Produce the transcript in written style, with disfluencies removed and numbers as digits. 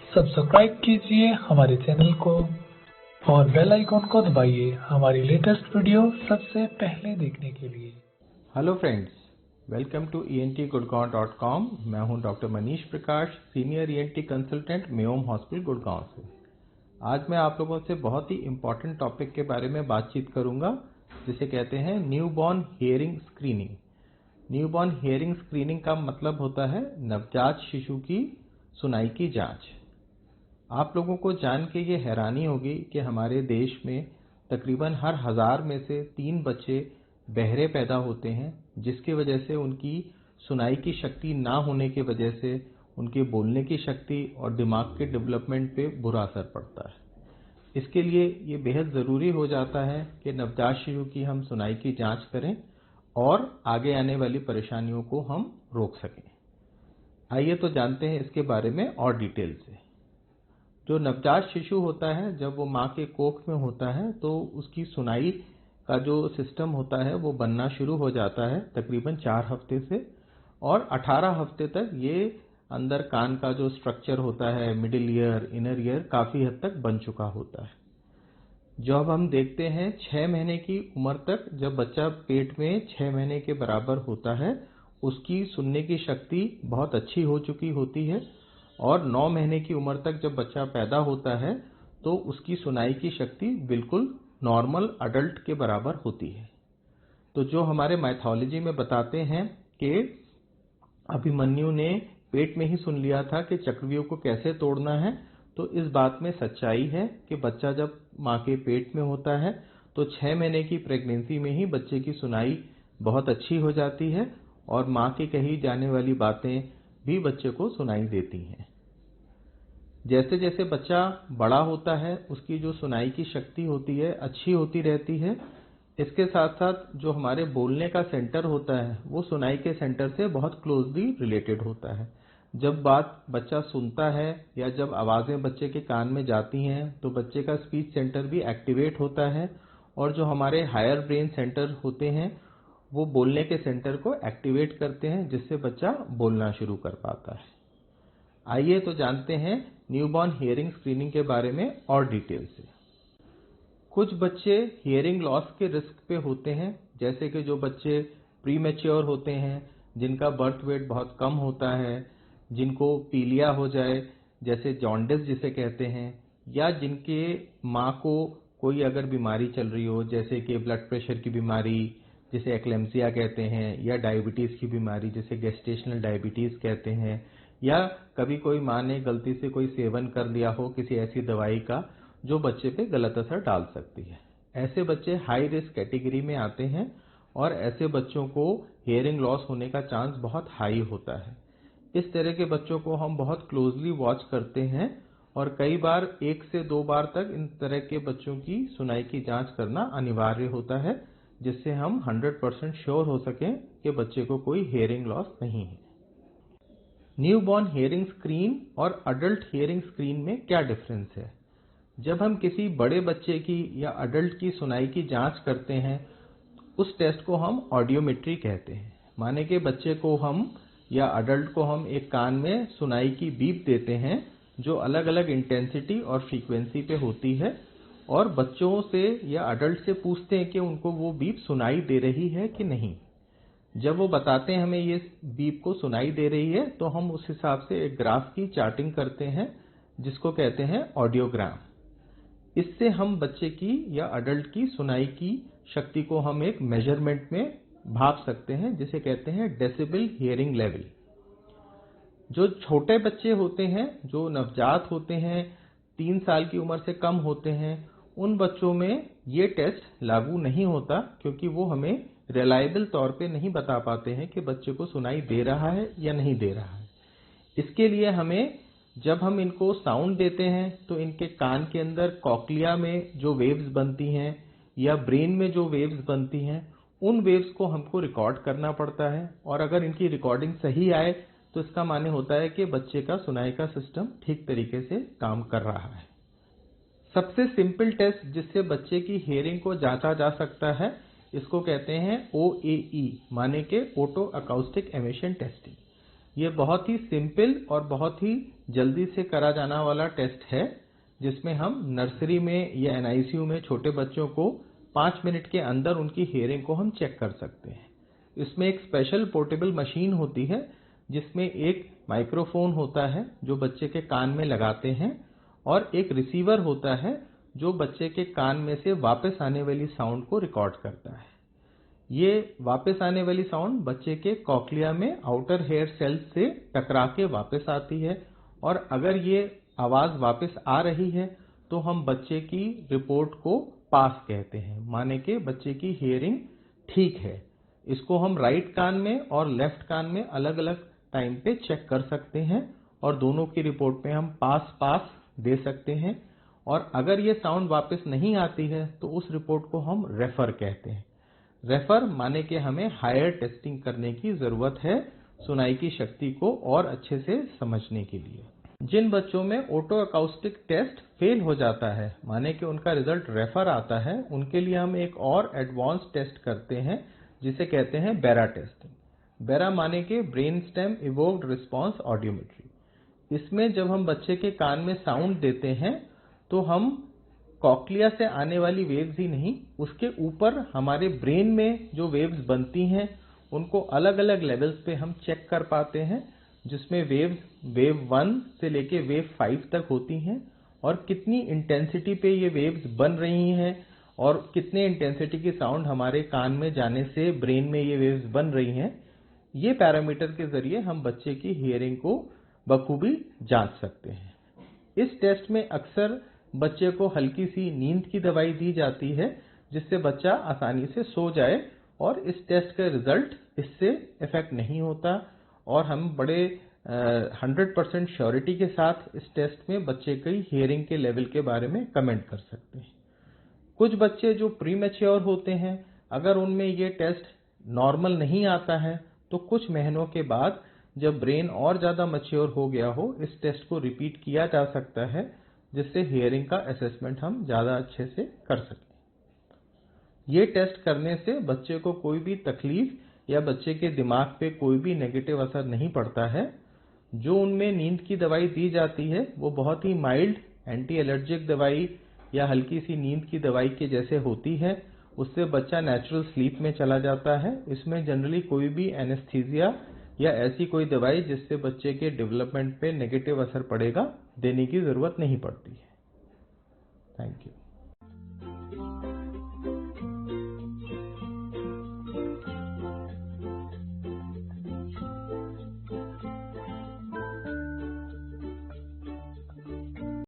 Subscribe कीजिए हमारे channel को और बेल आइकॉन को दबाइए हमारी लेटेस्ट वीडियो सबसे पहले देखने के लिए। Hello friends, welcome to entgurgaon.com। मैं हूं doctor Manish Prakash, senior ENT consultant, Mayom hospital Gurgaon से। आज मैं आप लोगों से बहुत ही इम्पोर्टेंट टॉपिक के बारे में बातचीत करूंगा, जिसे कहते हैं newborn hearing screening. Newborn hearing screening का मतलब होता है नवजात शिशु की सुनाई की जांच। आप लोगों को जान के ये हैरानी होगी कि हमारे देश में तकरीबन हर 1000 में से 3 बच्चे बहरे पैदा होते हैं, जिसकी वजह से उनकी सुनाई की शक्ति ना होने की वजह से उनके बोलने की शक्ति और दिमाग के डेवलपमेंट पे बुरा असर पड़ता है। इसके लिए ये बेहद ज़रूरी हो जाता है कि नवजात शिशु की हम सुनाई की जांच करें और आगे आने वाली परेशानियों को हम रोक सकें। आइए तो जानते हैं इसके बारे में और डिटेल से। जो नवजात शिशु होता है, जब वो माँ के कोख में होता है तो उसकी सुनाई का जो सिस्टम होता है वो बनना शुरू हो जाता है तकरीबन 4 हफ्ते से, और 18 हफ्ते तक ये अंदर कान का जो स्ट्रक्चर होता है, मिडिल ईयर, इनर ईयर, काफ़ी हद तक बन चुका होता है। जब हम देखते हैं 6 महीने की उम्र तक, जब बच्चा पेट में 6 महीने के बराबर होता है, उसकी सुनने की शक्ति बहुत अच्छी हो चुकी होती है, और 9 महीने की उम्र तक जब बच्चा पैदा होता है तो उसकी सुनाई की शक्ति बिल्कुल नॉर्मल अडल्ट के बराबर होती है। तो जो हमारे माइथोलॉजी में बताते हैं कि अभिमन्यु ने पेट में ही सुन लिया था कि चक्रव्यूह को कैसे तोड़ना है, तो इस बात में सच्चाई है कि बच्चा जब माँ के पेट में होता है तो 6 महीने की प्रेगनेंसी में ही बच्चे की सुनाई बहुत अच्छी हो जाती है, और माँ की कही जाने वाली बातें भी बच्चे को सुनाई देती हैं। जैसे जैसे बच्चा बड़ा होता है उसकी जो सुनाई की शक्ति होती है अच्छी होती रहती है। इसके साथ साथ जो हमारे बोलने का सेंटर होता है वो सुनाई के सेंटर से बहुत क्लोजली रिलेटेड होता है। जब बात बच्चा सुनता है या जब आवाज़ें बच्चे के कान में जाती हैं तो बच्चे का स्पीच सेंटर भी एक्टिवेट होता है, और जो हमारे हायर ब्रेन सेंटर होते हैं वो बोलने के सेंटर को एक्टिवेट करते हैं, जिससे बच्चा बोलना शुरू कर पाता है। आइए तो जानते हैं न्यूबॉर्न हियरिंग स्क्रीनिंग के बारे में और डिटेल से। कुछ बच्चे हियरिंग लॉस के रिस्क पे होते हैं, जैसे कि जो बच्चे प्रीमेच्योर होते हैं, जिनका बर्थ वेट बहुत कम होता है, जिनको पीलिया हो जाए, जैसे जॉन्डिस जिसे कहते हैं, या जिनके माँ को कोई अगर बीमारी चल रही हो, जैसे कि ब्लड प्रेशर की बीमारी जिसे एक्लेम्सिया कहते हैं, या डायबिटीज़ की बीमारी जिसे गेस्टेशनल डायबिटीज़ कहते हैं, या कभी कोई माँ ने गलती से कोई सेवन कर लिया हो किसी ऐसी दवाई का जो बच्चे पे गलत असर डाल सकती है। ऐसे बच्चे हाई रिस्क कैटेगरी में आते हैं, और ऐसे बच्चों को हियरिंग लॉस होने का चांस बहुत हाई होता है। इस तरह के बच्चों को हम बहुत क्लोजली वॉच करते हैं, और कई बार 1 से 2 बार तक इन तरह के बच्चों की सुनाई की जांच करना अनिवार्य होता है, जिससे हम 100% श्योर हो सकें कि बच्चे को कोई हियरिंग लॉस नहीं है। न्यूबॉर्न हियरिंग स्क्रीन और अडल्ट हियरिंग स्क्रीन में क्या डिफरेंस है? जब हम किसी बड़े बच्चे की या अडल्ट की सुनाई की जांच करते हैं, उस टेस्ट को हम ऑडियोमेट्री कहते हैं। माने कि बच्चे को हम या अडल्ट को हम एक कान में सुनाई की बीप देते हैं जो अलग अलग इंटेंसिटी और फ्रीक्वेंसी पे होती है, और बच्चों से या अडल्ट से पूछते हैं कि उनको वो बीप सुनाई दे रही है कि नहीं। जब वो बताते हैं हमें ये बीप को सुनाई दे रही है, तो हम उस हिसाब से एक ग्राफ की चार्टिंग करते हैं जिसको कहते हैं ऑडियोग्राम। इससे हम बच्चे की या अडल्ट की सुनाई की शक्ति को हम एक मेजरमेंट में भाप सकते हैं, जिसे कहते हैं डेसिबल हियरिंग लेवल। जो छोटे बच्चे होते हैं, जो नवजात होते हैं, 3 साल की उम्र से कम होते हैं, उन बच्चों में ये टेस्ट लागू नहीं होता, क्योंकि वो हमें रिलायबल तौर पे नहीं बता पाते हैं कि बच्चे को सुनाई दे रहा है या नहीं दे रहा है। इसके लिए हमें, जब हम इनको साउंड देते हैं तो इनके कान के अंदर कॉक्लिया में जो वेव्स बनती हैं या ब्रेन में जो वेव्स बनती हैं, उन वेव्स को हमको रिकॉर्ड करना पड़ता है, और अगर इनकी रिकॉर्डिंग सही आए तो इसका माने होता है कि बच्चे का सुनाई का सिस्टम ठीक तरीके से काम कर रहा है। सबसे सिंपल टेस्ट जिससे बच्चे की हियरिंग को जांचा जा सकता है, इसको कहते हैं OAE, माने के ऑटो अकाउस्टिक एमिशन टेस्टिंग। ये बहुत ही सिंपल और बहुत ही जल्दी से करा जाने वाला टेस्ट है, जिसमें हम नर्सरी में या एनआईसीयू में छोटे बच्चों को 5 मिनट के अंदर उनकी हियरिंग को हम चेक कर सकते हैं। इसमें एक स्पेशल पोर्टेबल मशीन होती है, जिसमें एक माइक्रोफोन होता है जो बच्चे के कान में लगाते हैं, और एक रिसीवर होता है जो बच्चे के कान में से वापस आने वाली साउंड को रिकॉर्ड करता है। ये वापस आने वाली साउंड बच्चे के कॉक्लिया में आउटर हेयर सेल्स से टकरा के वापस आती है, और अगर ये आवाज वापस आ रही है तो हम बच्चे की रिपोर्ट को पास कहते हैं, माने कि बच्चे की हियरिंग ठीक है। इसको हम राइट कान में और लेफ्ट कान में अलग अलग टाइम पे चेक कर सकते हैं, और दोनों की रिपोर्ट में हम पास पास दे सकते हैं। और अगर ये साउंड वापस नहीं आती है तो उस रिपोर्ट को हम रेफर कहते हैं। रेफर माने कि हमें हायर टेस्टिंग करने की जरूरत है सुनाई की शक्ति को और अच्छे से समझने के लिए। जिन बच्चों में ऑटो अकाउस्टिक टेस्ट फेल हो जाता है, माने कि उनका रिजल्ट रेफर आता है, उनके लिए हम एक और एडवांस टेस्ट करते हैं जिसे कहते हैं बेरा टेस्टिंग। बेरा माने कि brain stem evoked response audiometry. इसमें जब हम बच्चे के कान में साउंड देते हैं तो हम कॉक्लिया से आने वाली वेव्स ही नहीं, उसके ऊपर हमारे ब्रेन में जो वेव्स बनती हैं उनको अलग अलग लेवल्स पे हम चेक कर पाते हैं, जिसमें वेव्स वेव 1 से लेके वेव 5 तक होती हैं, और कितनी इंटेंसिटी पे ये वेव्स बन रही हैं और कितने इंटेंसिटी की साउंड हमारे कान में जाने से ब्रेन में ये वेव्स बन रही हैं। ये पैरामीटर के जरिए हम बच्चे की हियरिंग को बखूबी जांच सकते हैं। इस टेस्ट में अक्सर बच्चे को हल्की सी नींद की दवाई दी जाती है, जिससे बच्चा आसानी से सो जाए, और इस टेस्ट का रिजल्ट इससे इफेक्ट नहीं होता, और हम बड़े 100% श्योरिटी के साथ इस टेस्ट में बच्चे की हियरिंग के लेवल के बारे में कमेंट कर सकते हैं। कुछ बच्चे जो प्री मैच्योर होते हैं, अगर उनमें ये टेस्ट नॉर्मल नहीं आता है तो कुछ महीनों के बाद जब ब्रेन और ज्यादा मैच्योर हो गया हो, इस टेस्ट को रिपीट किया जा सकता है, जिससे हियरिंग का असेसमेंट हम ज्यादा अच्छे से कर सकें। ये टेस्ट करने से बच्चे को कोई भी तकलीफ या बच्चे के दिमाग पे कोई भी नेगेटिव असर नहीं पड़ता है। जो उनमें नींद की दवाई दी जाती है वो बहुत ही माइल्ड एंटी एलर्जिक दवाई या हल्की सी नींद की दवाई के जैसे होती है, उससे बच्चा नेचुरल स्लीप में चला जाता है। इसमें जनरली कोई भी एनेस्थीसिया या ऐसी कोई दवाई जिससे बच्चे के डेवलपमेंट पे नेगेटिव असर पड़ेगा देने की जरूरत नहीं पड़ती है। Thank you.